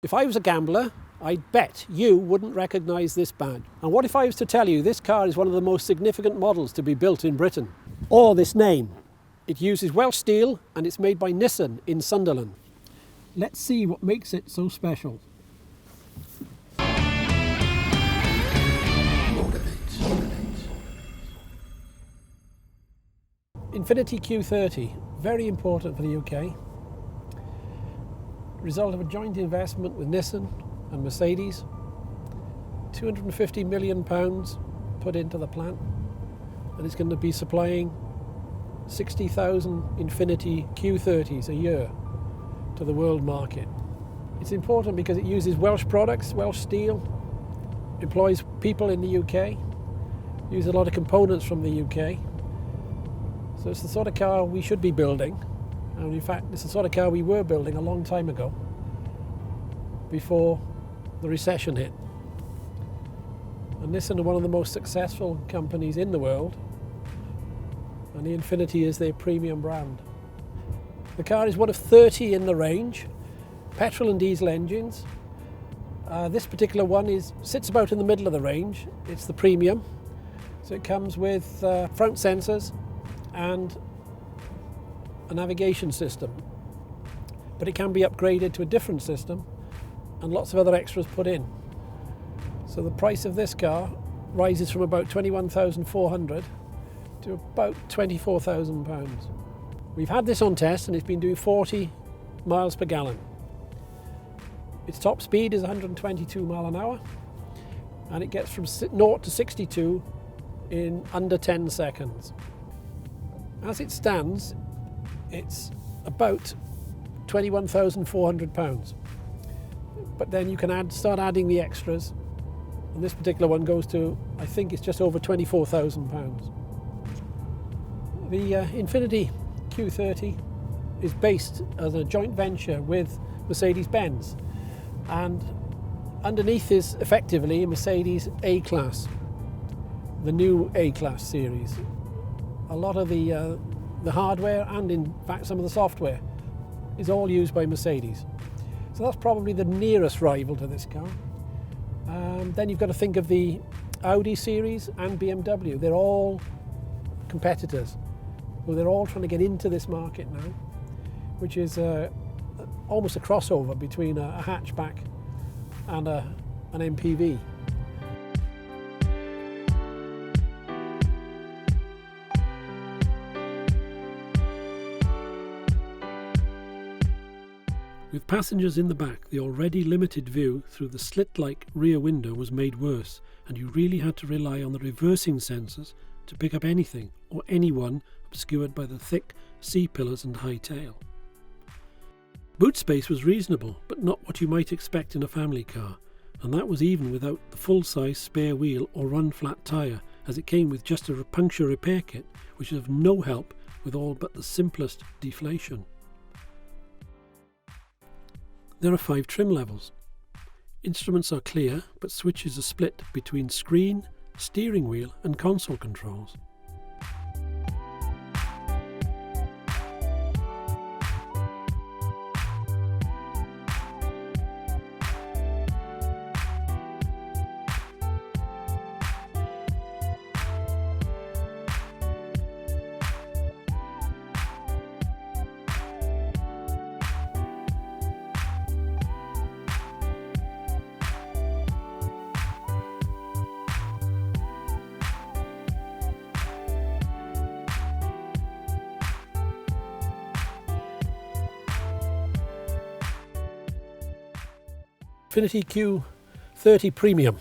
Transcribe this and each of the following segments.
If I was a gambler, I'd bet you wouldn't recognise this badge. And what if I was to tell you this car is one of the most significant models to be built in Britain? Or this name. It uses Welsh steel and it's made by Nissan in Sunderland. Let's see what makes it so special. Infiniti Q30, very important for the UK. Result of a joint investment with Nissan and Mercedes. £250 million put into the plant, and it's going to be supplying 60,000 Infiniti Q30s a year to the world market. It's important because it uses Welsh products, Welsh steel, employs people in the UK, uses a lot of components from the UK. So it's the sort of car we should be building, and in fact it's the sort of car we were building a long time ago, before the recession hit. And Nissan are one of the most successful companies in the world, and the Infiniti is their premium brand. The car is one of 30 in the range, petrol and diesel engines. This particular one sits about in the middle of the range. It's the premium, so it comes with front sensors and a navigation system, but it can be upgraded to a different system and lots of other extras put in. So the price of this car rises from about £21,400 to about £24,000. We've had this on test and it's been doing 40 miles per gallon. Its top speed is 122 mile an hour, and it gets from 0 to 62 in under 10 seconds. As it stands, it's about £21,400. But then you can start adding the extras, and this particular one goes to, I think it's just over £24,000. The Infiniti Q30 is based as a joint venture with Mercedes-Benz, and underneath is effectively a Mercedes A-Class, the new A-Class series. A lot of the hardware and in fact some of the software is all used by Mercedes. So that's probably the nearest rival to this car. Then you've got to think of the Audi series and BMW. They're all competitors. Well, they're all trying to get into this market now, which is almost a crossover between a hatchback and an MPV. With passengers in the back, the already limited view through the slit-like rear window was made worse, and you really had to rely on the reversing sensors to pick up anything or anyone obscured by the thick C-pillars and high tail. Boot space was reasonable, but not what you might expect in a family car, and that was even without the full-size spare wheel or run-flat tyre, as it came with just a puncture repair kit, which is of no help with all but the simplest deflation. There are 5 trim levels. Instruments are clear, but switches are split between screen, steering wheel and console controls. Infiniti Q30 Premium.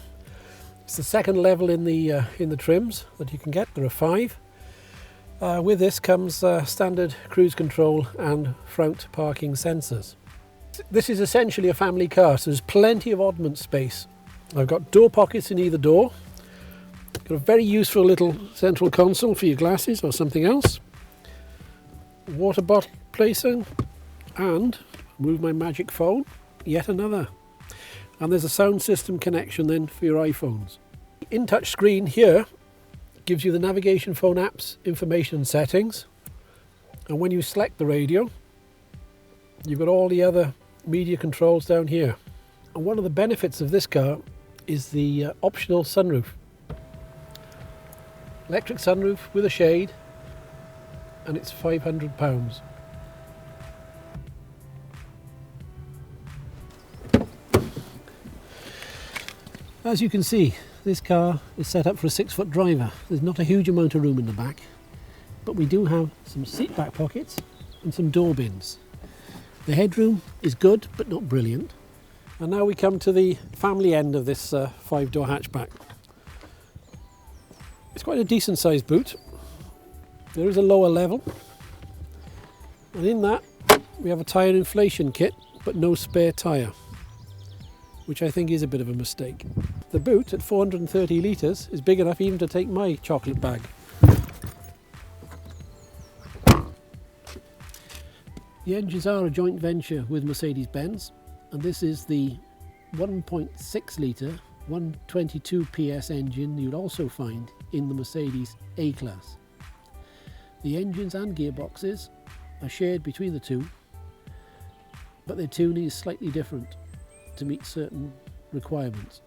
It's the second level in the trims that you can get. There are 5. With this comes standard cruise control and front parking sensors. This is essentially a family car, so there's plenty of oddment space. I've got door pockets in either door. Got a very useful little central console for your glasses or something else. Water bottle placing, and move my magic phone, yet another. And there's a sound system connection then for your iPhones. In-touch screen here gives you the navigation phone apps, information and settings. And when you select the radio, you've got all the other media controls down here. And one of the benefits of this car is the optional sunroof. Electric sunroof with a shade, and it's £500. As you can see, this car is set up for a 6-foot driver. There's not a huge amount of room in the back, but we do have some seat back pockets and some door bins. The headroom is good, but not brilliant. And now we come to the family end of this 5-door hatchback. It's quite a decent sized boot. There is a lower level, and in that we have a tyre inflation kit, but no spare tyre, which I think is a bit of a mistake. The boot at 430 litres is big enough even to take my chocolate bag. The engines are a joint venture with Mercedes-Benz, and this is the 1.6 litre 122 PS engine you'd also find in the Mercedes A-Class. The engines and gearboxes are shared between the two, but their tuning is slightly different to meet certain requirements.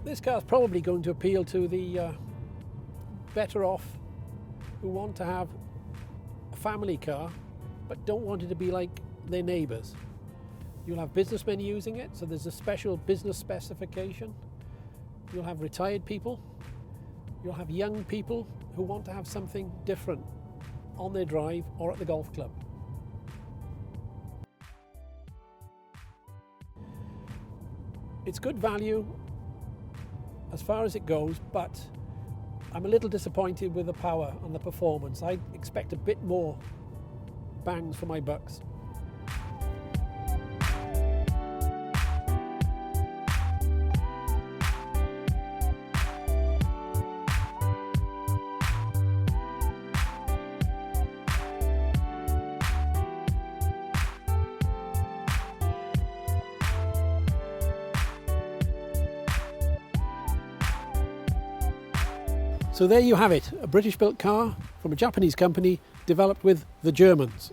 This car is probably going to appeal to the better off who want to have a family car but don't want it to be like their neighbours. You'll have businessmen using it, so there's a special business specification. You'll have retired people. You'll have young people who want to have something different on their drive or at the golf club. It's good value as far as it goes, but I'm a little disappointed with the power and the performance. I expect a bit more bangs for my bucks. So there you have it, a British built car from a Japanese company developed with the Germans.